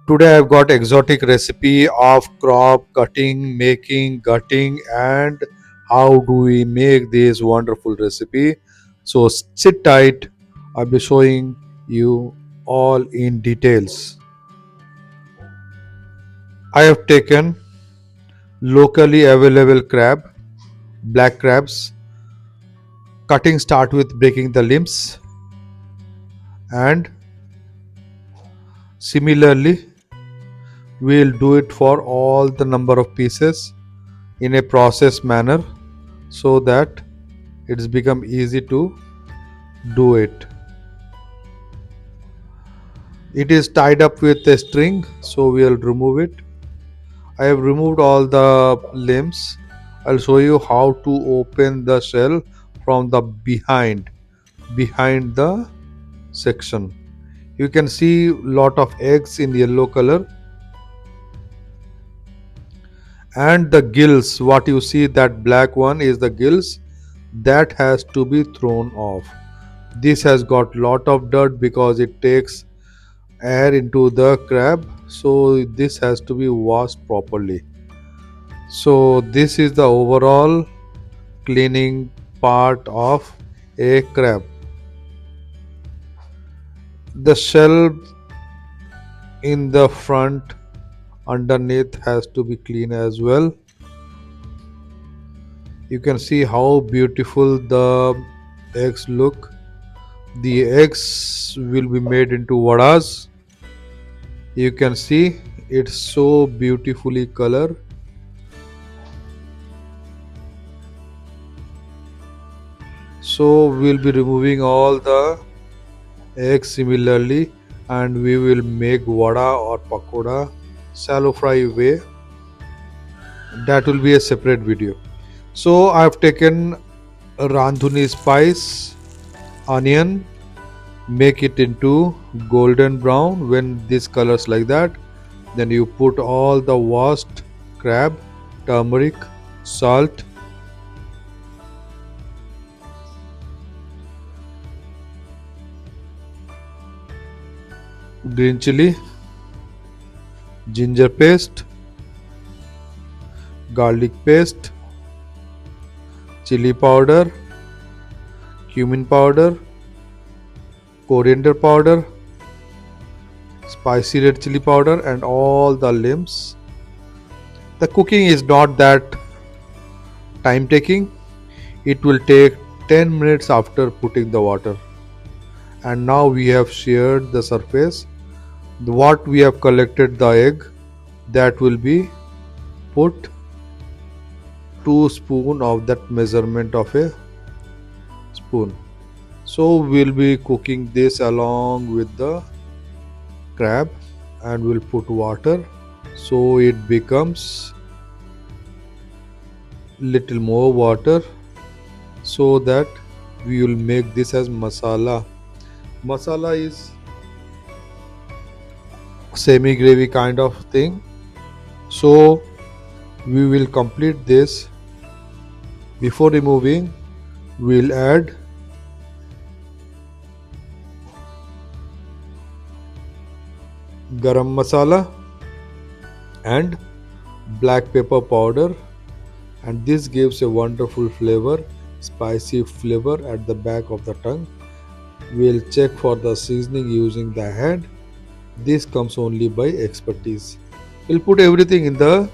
Today I've got exotic recipe of crop cutting, making, gutting, and how do we make this wonderful recipe. So sit tight. I'll be showing you all in details. I have taken locally available crab, black crabs. Cutting start with breaking the limbs, and similarly we'll do it for all the number of pieces in a process manner so that it's become easy to do it. It is tied up with a string, so we'll remove it. I have removed all the limbs. I'll show you how to open the shell from the behind the section. You can see lot of eggs in yellow color, and the gills, what you see, that black one is the gills that has to be thrown off. This has got lot of dirt because it takes air into the crab, so this has to be washed properly. So this is the overall cleaning part of a crab. The shell in the front underneath has to be clean as well. You can see how beautiful the eggs look. The eggs will be made into vadas. You can see it's so beautifully colored. So we'll be removing all the eggs similarly, and we will make vada or pakoda shallow fry way. That will be a separate video. So I've taken randhuni spice, onion, make it into golden brown. When this colors like that, then you put all the washed crab, turmeric, salt, green chili, ginger paste, garlic paste, chili powder, cumin powder, coriander powder, spicy red chili powder, and all the limbs. The cooking is not that time taking. It will take 10 minutes after putting the water. And now we have sheared the surface. What we have collected the egg, that will be put 2 spoon of that measurement of a spoon. So we'll be cooking this along with the crab, and we'll put water so it becomes little more water, so that we will make this as masala. Masala is semi gravy kind of thing. So we will complete this. Before removing, we'll add garam masala and black pepper powder, and this gives a wonderful flavor, spicy flavor at the back of the tongue. We'll check for the seasoning using the hand. This comes only by expertise. We'll put everything in the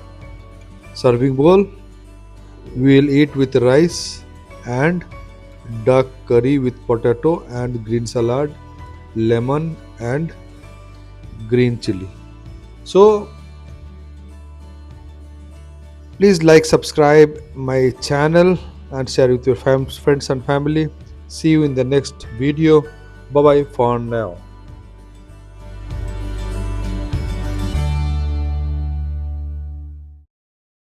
serving bowl. We'll eat with rice and duck curry with potato and green salad, lemon, and green chili. So please like, subscribe my channel, and share with your friends and family. See you in the next video. Bye bye for now.